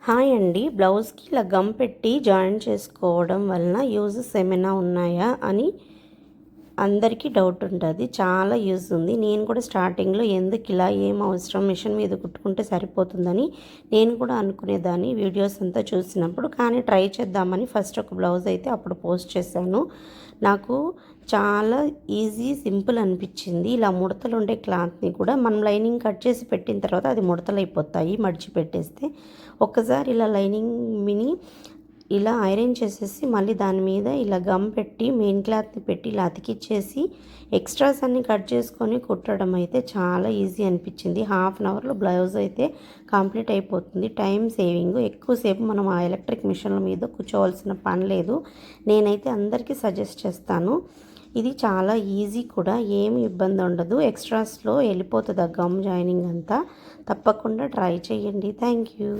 Hi అండి. బ్లౌజ్కి ఇలా గమ్ పెట్టి జాయిన్ చేసుకోవడం వలన యూజెస్ ఏమైనా ఉన్నాయా అని అందరికీ డౌట్ ఉంటుంది. చాలా యూజ్ ఉంది. నేను కూడా స్టార్టింగ్లో ఎందుకు ఇలా, ఏం అవసరం, మిషన్ మీద కుట్టుకుంటే సరిపోతుందని నేను కూడా అనుకునేదాన్ని వీడియోస్ అంతా చూసినప్పుడు. కానీ ట్రై చేద్దామని ఫస్ట్ ఒక బ్లౌజ్ అయితే అప్పుడు పోస్ట్ చేశాను. నాకు చాలా ఈజీ, సింపుల్ అనిపించింది. ఇలా ముడతలు ఉండే క్లాత్ని కూడా మనం లైనింగ్ కట్ చేసి పెట్టిన తర్వాత అది ముడతలు అయిపోతాయి మడిచి పెట్టేస్తే. ఒక్కసారి ఇలా లైనింగ్ మిని ఇలా ఐరన్ చేసేసి మళ్ళీ దాని మీద ఇలా గమ్ పెట్టి మెయిన్ క్లాత్ని పెట్టి ఇలా అతికిచ్చేసి ఎక్స్ట్రాస్ అన్ని కట్ చేసుకొని కుట్టడం అయితే చాలా ఈజీ అనిపించింది. హాఫ్ అన్ అవర్లో బ్లౌజ్ అయితే కంప్లీట్ అయిపోతుంది. Time saving. ఎక్కువసేపు మనం ఆ ఎలక్ట్రిక్ మిషన్ల మీద కూర్చోవలసిన పని లేదు. నేనైతే అందరికీ సజెస్ట్ చేస్తాను. ఇది చాలా ఈజీ కూడా, ఏమి ఇబ్బంది ఉండదు. ఎక్స్ట్రాస్లో వెళ్ళిపోతుంది ఆ గమ్ జాయినింగ్ అంతా. తప్పకుండా ట్రై చేయండి. Thank you.